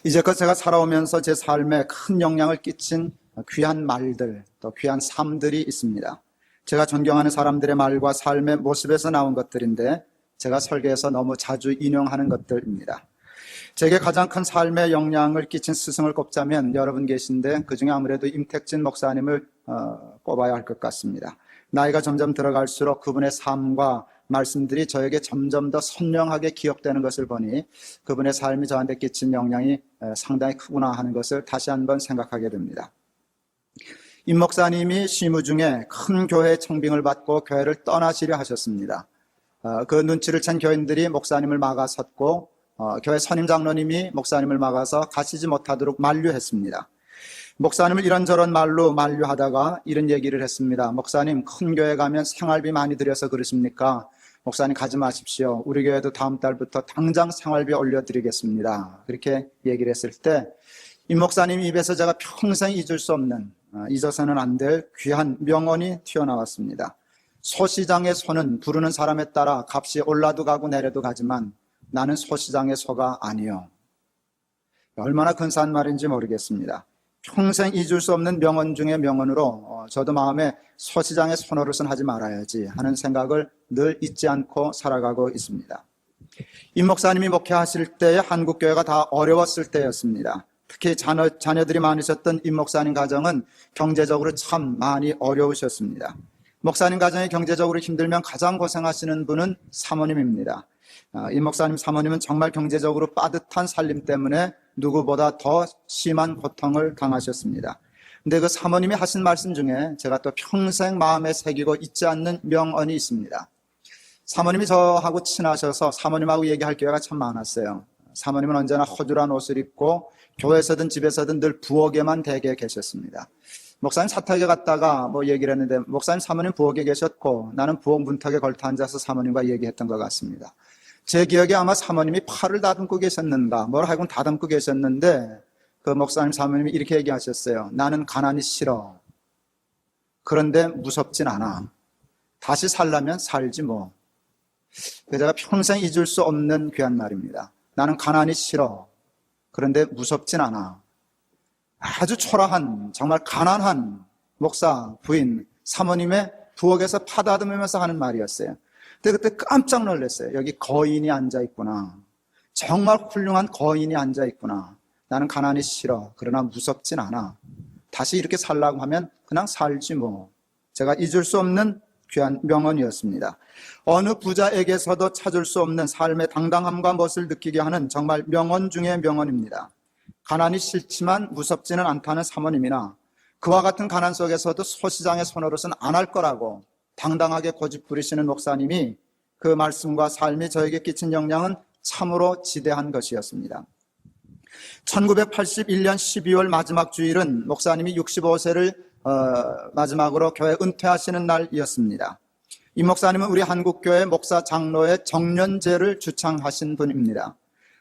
이제껏 제가 살아오면서 제 삶에 큰 영향을 끼친 귀한 말들, 또 귀한 삶들이 있습니다. 제가 존경하는 사람들의 말과 삶의 모습에서 나온 것들인데 제가 설교에서 너무 자주 인용하는 것들입니다. 제게 가장 큰 삶의 영향을 끼친 스승을 꼽자면 여러분 계신데 그중에 아무래도 임택진 목사님을 꼽아야 할 것 같습니다. 나이가 점점 들어갈수록 그분의 삶과 말씀들이 저에게 점점 더 선명하게 기억되는 것을 보니 그분의 삶이 저한테 끼친 영향이 상당히 크구나 하는 것을 다시 한번 생각하게 됩니다. 임 목사님이 쉬무 중에 큰 교회 청빙을 받고 교회를 떠나시려 하셨습니다. 그 눈치를 챈 교인들이 목사님을 막아섰고 교회 선임 장로님이 목사님을 막아서 가시지 못하도록 만류했습니다. 목사님을 이런저런 말로 만류하다가 이런 얘기를 했습니다. 목사님, 큰 교회 가면 생활비 많이 들여서 그러십니까? 목사님 가지 마십시오. 우리 교회도 다음 달부터 당장 생활비 올려드리겠습니다. 그렇게 얘기를 했을 때 임 목사님 입에서 제가 평생 잊을 수 없는, 잊어서는 안 될 귀한 명언이 튀어나왔습니다. 소시장의 소는 부르는 사람에 따라 값이 올라도 가고 내려도 가지만 나는 소시장의 소가 아니요. 얼마나 근사한 말인지 모르겠습니다. 평생 잊을 수 없는 명언 중의 명언으로 저도 마음에 소시장의 소노릇은 하지 말아야지 하는 생각을 늘 잊지 않고 살아가고 있습니다. 임 목사님이 목회하실 때에 한국교회가 다 어려웠을 때였습니다. 특히 자녀들이 많으셨던 임 목사님 가정은 경제적으로 참 많이 어려우셨습니다. 목사님 가정이 경제적으로 힘들면 가장 고생하시는 분은 사모님입니다. 임 목사님 사모님은 정말 경제적으로 빠듯한 살림 때문에 누구보다 더 심한 고통을 당하셨습니다. 근데 그 사모님이 하신 말씀 중에 제가 또 평생 마음에 새기고 잊지 않는 명언이 있습니다. 사모님이 저하고 친하셔서 사모님하고 얘기할 기회가 참 많았어요. 사모님은 언제나 허술한 옷을 입고 교회에서든 집에서든 늘 부엌에만 대개 계셨습니다. 목사님 사택에 갔다가 얘기를 했는데 목사님 사모님 부엌에 계셨고 나는 부엌 문턱에 걸터 앉아서 사모님과 얘기했던 것 같습니다. 제 기억에 아마 사모님이 팔을 다듬고 계셨는가 하여간 다듬고 계셨는데 그 목사님 사모님이 이렇게 얘기하셨어요. 나는 가난이 싫어. 그런데 무섭진 않아. 다시 살려면 살지 뭐. 제가 평생 잊을 수 없는 귀한 말입니다. 나는 가난이 싫어. 그런데 무섭진 않아. 아주 초라한, 정말 가난한 목사 부인 사모님의 부엌에서 파다듬으면서 하는 말이었어요. 근데 그때 깜짝 놀랐어요. 여기 거인이 앉아있구나. 정말 훌륭한 거인이 앉아있구나. 나는 가난이 싫어. 그러나 무섭진 않아. 다시 이렇게 살라고 하면 그냥 살지 뭐. 제가 잊을 수 없는 귀한 명언이었습니다. 어느 부자에게서도 찾을 수 없는 삶의 당당함과 멋을 느끼게 하는 정말 명언 중의 명언입니다. 가난이 싫지만 무섭지는 않다는 사모님이나 그와 같은 가난 속에서도 소시장의 소노릇은 안 할 거라고 당당하게 고집 부리시는 목사님이 그 말씀과 삶이 저에게 끼친 영향은 참으로 지대한 것이었습니다. 1981년 12월 마지막 주일은 목사님이 65세를 마지막으로 교회 은퇴하시는 날이었습니다. 이 목사님은 우리 한국교회 목사 장로의 정년제를 주창하신 분입니다.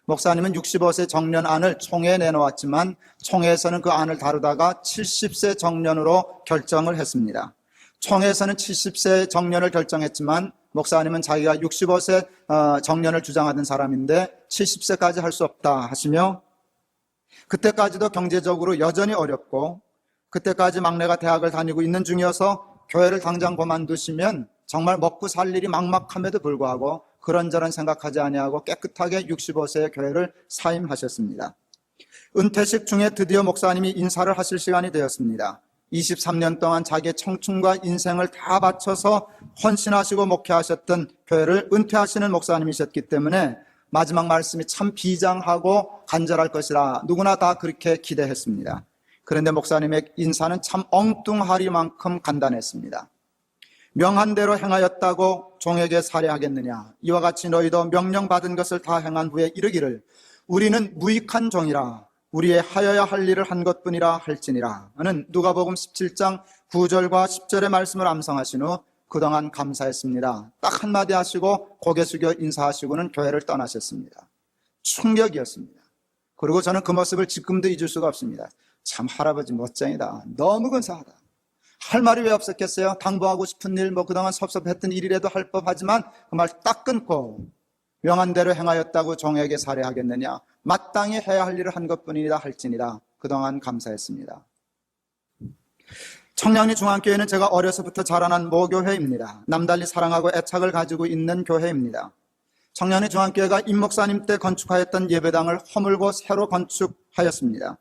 목사님은 65세 정년안을 총회에 내놓았지만 총회에서는 그 안을 다루다가 70세 정년으로 결정을 했습니다. 총회에서는 70세 정년을 결정했지만 목사님은 자기가 65세 정년을 주장하던 사람인데 70세까지 할 수 없다 하시며 그때까지도 경제적으로 여전히 어렵고 그때까지 막내가 대학을 다니고 있는 중이어서 교회를 당장 그만두시면 정말 먹고 살 일이 막막함에도 불구하고 그런저런 생각하지 아니하고 깨끗하게 65세의 교회를 사임하셨습니다. 은퇴식 중에 드디어 목사님이 인사를 하실 시간이 되었습니다. 23년 동안 자기의 청춘과 인생을 다 바쳐서 헌신하시고 목회하셨던 교회를 은퇴하시는 목사님이셨기 때문에 마지막 말씀이 참 비장하고 간절할 것이라 누구나 다 그렇게 기대했습니다. 그런데 목사님의 인사는 참 엉뚱하리만큼 간단했습니다. 명한 대로 행하였다고 종에게 살해하겠느냐. 이와 같이 너희도 명령받은 것을 다 행한 후에 이르기를 우리는 무익한 종이라 우리의 하여야 할 일을 한 것뿐이라 할지니라. 는 누가복음 17장 9절과 10절의 말씀을 암송하신 후 그동안 감사했습니다. 딱 한마디 하시고 고개 숙여 인사하시고는 교회를 떠나셨습니다. 충격이었습니다. 그리고 저는 그 모습을 지금도 잊을 수가 없습니다. 참 할아버지 멋쟁이다. 너무 근사하다. 할 말이 왜 없었겠어요? 당부하고 싶은 일, 그동안 섭섭했던 일이라도 할 법하지만 그 말 딱 끊고 명한 대로 행하였다고 종에게 살해하겠느냐? 마땅히 해야 할 일을 한 것뿐이다 할지니라. 그동안 감사했습니다. 청량리 중앙교회는 제가 어려서부터 자라난 모교회입니다. 남달리 사랑하고 애착을 가지고 있는 교회입니다. 청량리 중앙교회가 임 목사님 때 건축하였던 예배당을 허물고 새로 건축하였습니다.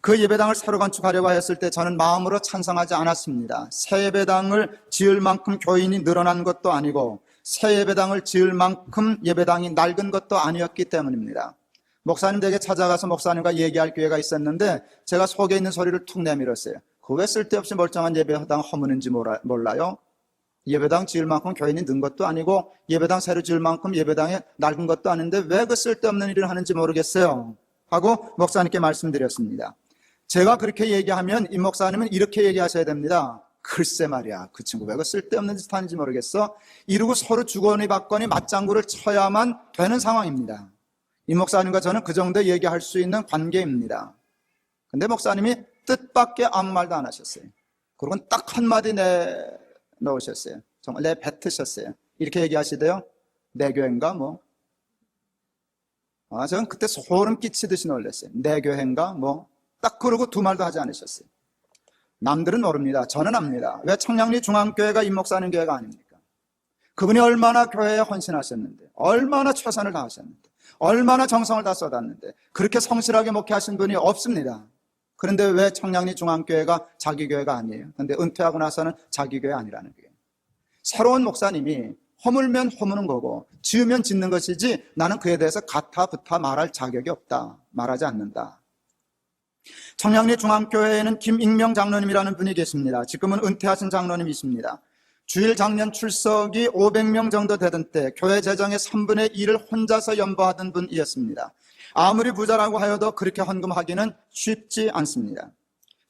그 예배당을 새로 건축하려고 하였을 때 저는 마음으로 찬성하지 않았습니다. 새 예배당을 지을 만큼 교인이 늘어난 것도 아니고 새 예배당을 지을 만큼 예배당이 낡은 것도 아니었기 때문입니다. 목사님 댁에 찾아가서 목사님과 얘기할 기회가 있었는데 제가 속에 있는 소리를 툭 내밀었어요. 그 왜 쓸데없이 멀쩡한 예배당 허무는지 몰라요? 예배당 지을 만큼 교인이 는 것도 아니고 예배당 새로 지을 만큼 예배당에 낡은 것도 아닌데 왜 그 쓸데없는 일을 하는지 모르겠어요 하고 목사님께 말씀드렸습니다. 제가 그렇게 얘기하면 임 목사님은 이렇게 얘기하셔야 됩니다. 글쎄 말이야, 그 친구 왜 그 쓸데없는 짓 하는지 모르겠어? 이러고 서로 주거니 받거니 맞장구를 쳐야만 되는 상황입니다. 임 목사님과 저는 그 정도 얘기할 수 있는 관계입니다. 근데 목사님이 뜻밖의 아무 말도 안 하셨어요. 그리고 딱 한마디 내놓으셨어요. 정말 내뱉으셨어요. 이렇게 얘기하시대요. 내 교회인가 뭐? 저는 그때 소름 끼치듯이 놀랐어요. 내 교회인가 뭐? 딱 그러고 두 말도 하지 않으셨어요. 남들은 모릅니다. 저는 압니다. 왜 청량리 중앙교회가 임 목사님 교회가 아닙니까? 그분이 얼마나 교회에 헌신하셨는데, 얼마나 최선을 다하셨는데, 얼마나 정성을 다 쏟았는데 그렇게 성실하게 목회하신 분이 없습니다. 그런데 왜 청량리 중앙교회가 자기 교회가 아니에요? 그런데 은퇴하고 나서는 자기 교회 아니라는 거예요. 새로운 목사님이 허물면 허무는 거고 지으면 짓는 것이지 나는 그에 대해서 가타부타 말할 자격이 없다. 말하지 않는다. 청량리 중앙교회에는 김익명 장로님이라는 분이 계십니다. 지금은 은퇴하신 장로님이십니다. 주일 장년 출석이 500명 정도 되던 때 교회 재정의 3분의 1을 혼자서 연보하던 분이었습니다. 아무리 부자라고 하여도 그렇게 헌금하기는 쉽지 않습니다.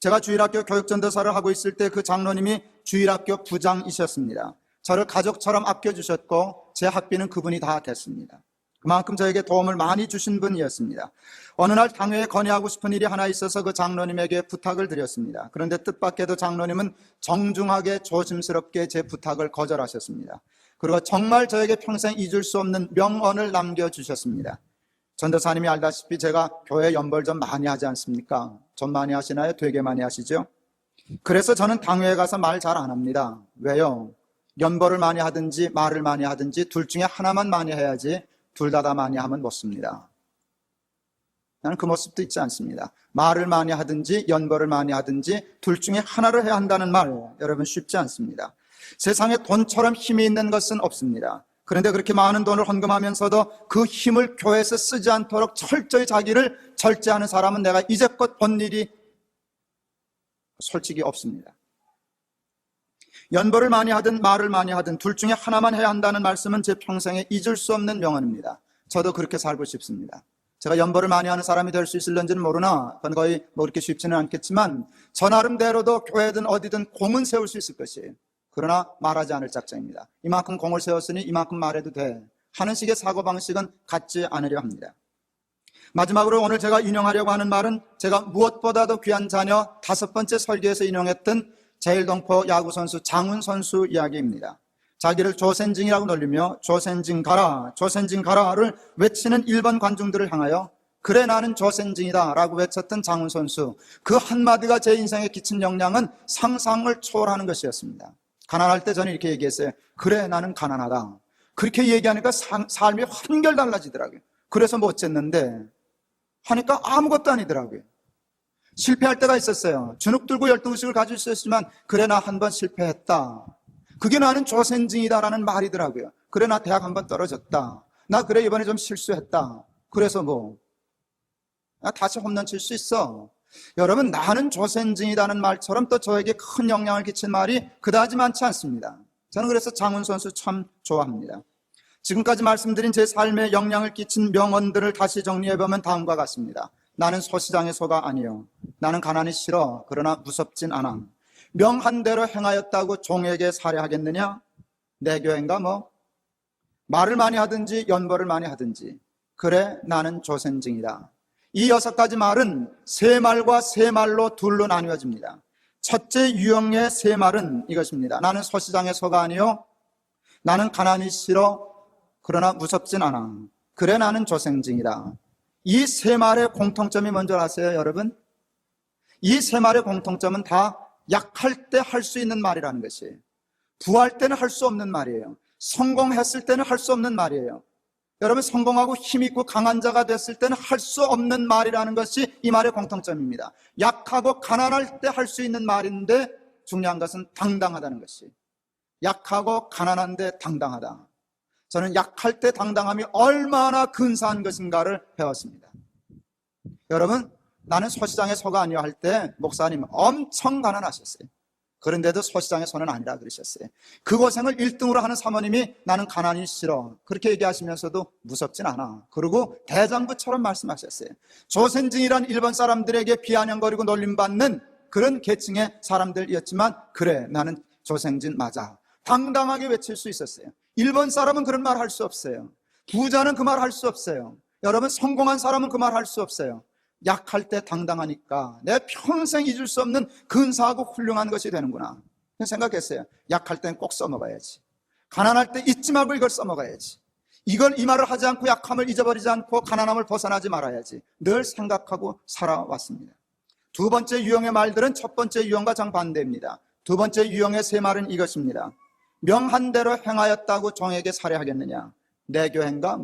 제가 주일학교 교육전도사를 하고 있을 때 그 장로님이 주일학교 부장이셨습니다. 저를 가족처럼 아껴주셨고 제 학비는 그분이 다 됐습니다. 그만큼 저에게 도움을 많이 주신 분이었습니다. 어느 날 당회에 건의하고 싶은 일이 하나 있어서 그 장로님에게 부탁을 드렸습니다. 그런데 뜻밖에도 장로님은 정중하게 조심스럽게 제 부탁을 거절하셨습니다. 그리고 정말 저에게 평생 잊을 수 없는 명언을 남겨주셨습니다. 전도사님이 알다시피 제가 교회 연벌 좀 많이 하지 않습니까? 좀 많이 하시나요? 되게 많이 하시죠? 그래서 저는 당회에 가서 말 잘 안 합니다. 왜요? 연벌을 많이 하든지 말을 많이 하든지 둘 중에 하나만 많이 해야지 둘 다 많이 하면 못 씁니다. 나는 그 모습도 있지 않습니다. 말을 많이 하든지 연벌을 많이 하든지 둘 중에 하나를 해야 한다는 말, 여러분 쉽지 않습니다. 세상에 돈처럼 힘이 있는 것은 없습니다. 그런데 그렇게 많은 돈을 헌금하면서도 그 힘을 교회에서 쓰지 않도록 철저히 자기를 절제하는 사람은 내가 이제껏 본 일이 솔직히 없습니다. 연벌을 많이 하든 말을 많이 하든 둘 중에 하나만 해야 한다는 말씀은 제 평생에 잊을 수 없는 명언입니다. 저도 그렇게 살고 싶습니다. 제가 연벌을 많이 하는 사람이 될 수 있을런지는 모르나 그건 거의 그렇게 쉽지는 않겠지만 저 나름대로도 교회든 어디든 공은 세울 수 있을 것이에요. 그러나 말하지 않을 작정입니다. 이만큼 공을 세웠으니 이만큼 말해도 돼 하는 식의 사고방식은 갖지 않으려 합니다. 마지막으로 오늘 제가 인용하려고 하는 말은 제가 무엇보다도 귀한 자녀 5번째 설교에서 인용했던 제일동포 야구선수 장훈 선수 이야기입니다. 자기를 조센징이라고 놀리며 조센징 가라, 조센징 가라를 외치는 일본 관중들을 향하여 그래 나는 조센징이다 라고 외쳤던 장훈 선수, 그 한마디가 제 인생에 끼친 영향은 상상을 초월하는 것이었습니다. 가난할 때 저는 이렇게 얘기했어요. 그래 나는 가난하다. 그렇게 얘기하니까 삶이 한결 달라지더라고요. 그래서 못 쟀는데 하니까 아무것도 아니더라고요. 실패할 때가 있었어요. 주눅 들고 열등의식을 가질 수 있었지만 그래 나 한 번 실패했다. 그게 나는 조센징이다라는 말이더라고요. 그래 나 대학 한 번 떨어졌다. 나 그래 이번에 좀 실수했다. 그래서 나 다시 홈런 칠 수 있어. 여러분, 나는 조센징이다는 말처럼 또 저에게 큰 영향을 끼친 말이 그다지 많지 않습니다. 저는 그래서 장훈 선수 참 좋아합니다. 지금까지 말씀드린 제 삶에 영향을 끼친 명언들을 다시 정리해보면 다음과 같습니다. 나는 소시장의 소가 아니요. 나는 가난이 싫어. 그러나 무섭진 않아. 명한 대로 행하였다고 종에게 살해하겠느냐? 내 교회인가 말을 많이 하든지 연벌을 많이 하든지 그래 나는 조센징이다. 이 6가지 말은 세 말과 세 말로 둘로 나뉘어집니다. 첫째 유형의 세 말은 이것입니다. 나는 서시장의 서가 아니요 나는 가난이 싫어 그러나 무섭진 않아. 그래 나는 조생징이다. 이 세 말의 공통점이 뭔지 아세요, 여러분? 이 세 말의 공통점은 다 약할 때 할 수 있는 말이라는 것이에요. 부할 때는 할 수 없는 말이에요. 성공했을 때는 할 수 없는 말이에요. 여러분, 성공하고 힘있고 강한 자가 됐을 때는 할 수 없는 말이라는 것이 이 말의 공통점입니다. 약하고 가난할 때 할 수 있는 말인데 중요한 것은 당당하다는 것이. 약하고 가난한데 당당하다. 저는 약할 때 당당함이 얼마나 근사한 것인가를 배웠습니다. 여러분, 나는 서시장의 서가 아니요 할 때 목사님 엄청 가난하셨어요. 그런데도 서시장의 서는 아니라 그러셨어요. 그 고생을 1등으로 하는 사모님이 나는 가난이 싫어 그렇게 얘기하시면서도 무섭진 않아. 그리고 대장부처럼 말씀하셨어요. 조센징이란 일본 사람들에게 비아냥거리고 놀림받는 그런 계층의 사람들이었지만 그래 나는 조생진 맞아. 당당하게 외칠 수 있었어요. 일본 사람은 그런 말 할 수 없어요. 부자는 그 말 할 수 없어요. 여러분, 성공한 사람은 그 말 할 수 없어요. 약할 때 당당하니까 내 평생 잊을 수 없는 근사하고 훌륭한 것이 되는구나 생각했어요. 약할 땐 꼭 써먹어야지. 가난할 때 잊지 말고 이걸 써먹어야지. 이 말을 하지 않고 약함을 잊어버리지 않고 가난함을 벗어나지 말아야지 늘 생각하고 살아왔습니다. 두 번째 유형의 말들은 첫 번째 유형과 정반대입니다. 두 번째 유형의 세 말은 이것입니다. 명한 대로 행하였다고 종에게 살해하겠느냐. 내교행가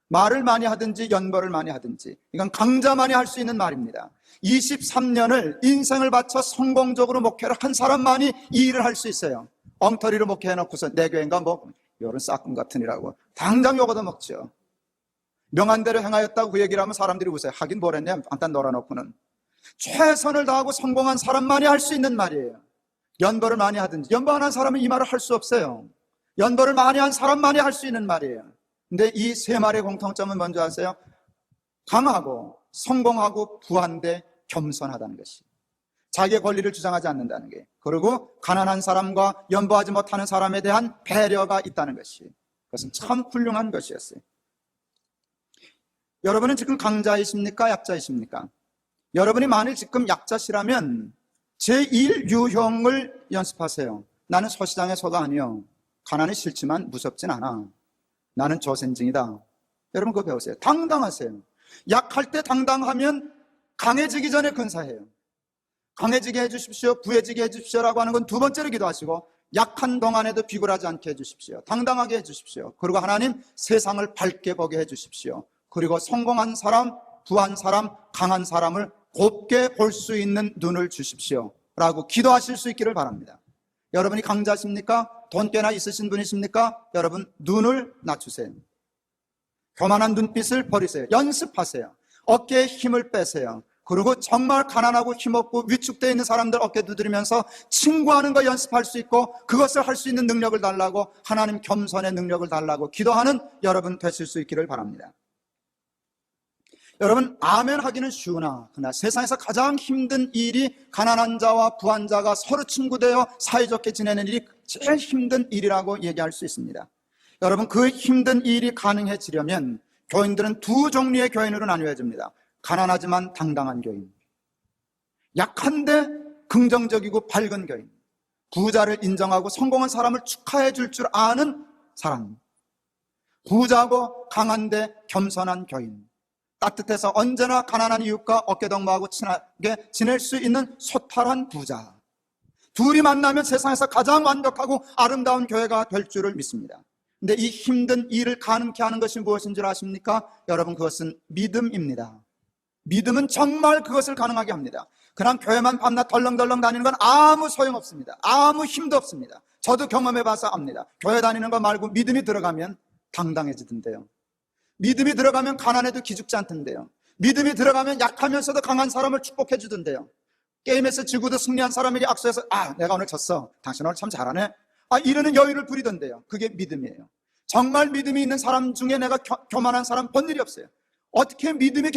말을 많이 하든지 연벌을 많이 하든지 이건 강자만이 할 수 있는 말입니다. 23년을 인생을 바쳐 성공적으로 목회를 한 사람만이 이 일을 할 수 있어요. 엉터리로 목회해놓고서 내교행가 이런 싹금 같은 이라고 당장 욕 얻어먹죠. 명한 대로 행하였다고 그 얘기를 하면 사람들이 웃어요. 하긴 뭘 했냐 안단 놀아놓고는. 최선을 다하고 성공한 사람만이 할 수 있는 말이에요. 연벌을 많이 하든지 연벌한 사람은 이 말을 할 수 없어요. 연벌을 많이 한 사람만이 할 수 있는 말이에요. 근데 이 세 말의 공통점은 뭔지 아세요? 강하고 성공하고 부한데 겸손하다는 것이. 자기의 권리를 주장하지 않는다는 게. 그리고 가난한 사람과 연보하지 못하는 사람에 대한 배려가 있다는 것이. 그것은 참 훌륭한 것이었어요. 여러분은 지금 강자이십니까? 약자이십니까? 여러분이 만일 지금 약자시라면 제1유형을 연습하세요. 나는 서시장의 서가 아니요 가난이 싫지만 무섭진 않아. 나는 조센징이다. 여러분 그거 배우세요. 당당하세요. 약할 때 당당하면 강해지기 전에 근사해요. 강해지게 해주십시오. 부해지게 해주십시오라고 하는 건 두 번째로 기도하시고 약한 동안에도 비굴하지 않게 해주십시오. 당당하게 해주십시오. 그리고 하나님 세상을 밝게 보게 해주십시오. 그리고 성공한 사람, 부한 사람, 강한 사람을 곱게 볼 수 있는 눈을 주십시오 라고 기도하실 수 있기를 바랍니다. 여러분이 강자십니까? 돈 꽤나 있으신 분이십니까? 여러분 눈을 낮추세요. 교만한 눈빛을 버리세요. 연습하세요. 어깨에 힘을 빼세요. 그리고 정말 가난하고 힘없고 위축되어 있는 사람들 어깨 두드리면서 친구하는 거 연습할 수 있고 그것을 할 수 있는 능력을 달라고 하나님 겸손의 능력을 달라고 기도하는 여러분 되실 수 있기를 바랍니다. 여러분 아멘 하기는 쉬우나 그러나 세상에서 가장 힘든 일이 가난한 자와 부한 자가 서로 친구되어 사이좋게 지내는 일이 제일 힘든 일이라고 얘기할 수 있습니다. 여러분 그 힘든 일이 가능해지려면 교인들은 두 종류의 교인으로 나뉘어집니다. 가난하지만 당당한 교인, 약한데 긍정적이고 밝은 교인, 부자를 인정하고 성공한 사람을 축하해 줄 줄 아는 사람, 부자고 강한데 겸손한 교인, 따뜻해서 언제나 가난한 이웃과 어깨동무하고 친하게 지낼 수 있는 소탈한 부자. 둘이 만나면 세상에서 가장 완벽하고 아름다운 교회가 될 줄을 믿습니다. 근데 이 힘든 일을 가능케 하는 것이 무엇인 줄 아십니까? 여러분 그것은 믿음입니다. 믿음은 정말 그것을 가능하게 합니다. 그냥 교회만 밤낮 덜렁덜렁 다니는 건 아무 소용없습니다. 아무 힘도 없습니다. 저도 경험해봐서 압니다. 교회 다니는 거 말고 믿음이 들어가면 당당해지던데요. 믿음이 들어가면 가난해도 기죽지 않던데요. 믿음이 들어가면 약하면서도 강한 사람을 축복해 주던데요. 게임에서 지고도 승리한 사람에게 악수해서 내가 오늘 졌어. 당신 오늘 참 잘하네. 이러는 여유를 부리던데요. 그게 믿음이에요. 정말 믿음이 있는 사람 중에 내가 교만한 사람 본 일이 없어요. 어떻게 믿음이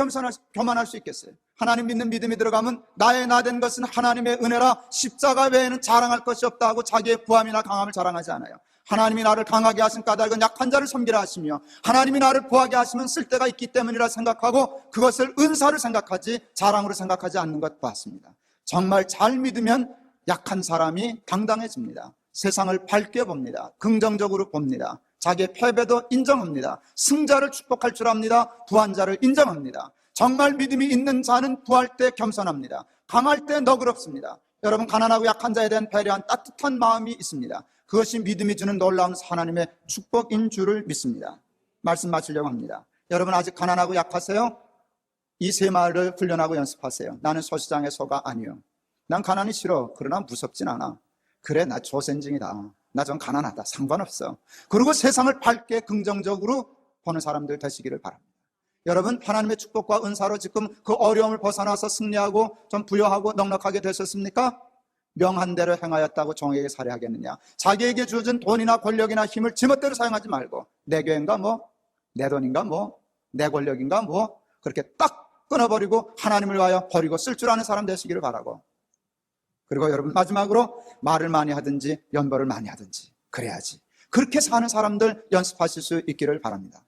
교만할 수 있겠어요? 하나님 믿는 믿음이 들어가면 나의 나 된 것은 하나님의 은혜라 십자가 외에는 자랑할 것이 없다 하고 자기의 부함이나 강함을 자랑하지 않아요. 하나님이 나를 강하게 하신 까닭은 약한 자를 섬기라 하시며 하나님이 나를 부하게 하시면 쓸데가 있기 때문이라 생각하고 그것을 은사를 생각하지 자랑으로 생각하지 않는 것 같습니다. 정말 잘 믿으면 약한 사람이 당당해집니다. 세상을 밝게 봅니다. 긍정적으로 봅니다. 자기의 패배도 인정합니다. 승자를 축복할 줄 압니다. 부한 자를 인정합니다. 정말 믿음이 있는 자는 부할 때 겸손합니다. 강할 때 너그럽습니다. 여러분, 가난하고 약한 자에 대한 배려한 따뜻한 마음이 있습니다. 그것이 믿음이 주는 놀라운 하나님의 축복인 줄을 믿습니다. 말씀 마치려고 합니다. 여러분, 아직 가난하고 약하세요? 이 세 말을 훈련하고 연습하세요. 나는 소시장의 소가 아니요. 난 가난이 싫어. 그러나 무섭진 않아. 그래, 나 조센징이다. 나 좀 가난하다. 상관없어. 그리고 세상을 밝게 긍정적으로 보는 사람들 되시기를 바랍니다. 여러분, 하나님의 축복과 은사로 지금 그 어려움을 벗어나서 승리하고 좀 부여하고 넉넉하게 되셨습니까? 명한 대로 행하였다고 종에게 살해하겠느냐? 자기에게 주어진 돈이나 권력이나 힘을 지멋대로 사용하지 말고 내 교회인가 뭐, 내 돈인가 뭐, 내 권력인가 뭐, 그렇게 딱 끊어버리고 하나님을 위하여 버리고 쓸 줄 아는 사람 되시기를 바라고, 그리고 여러분, 마지막으로 말을 많이 하든지 연보를 많이 하든지 그래야지, 그렇게 사는 사람들 연습하실 수 있기를 바랍니다.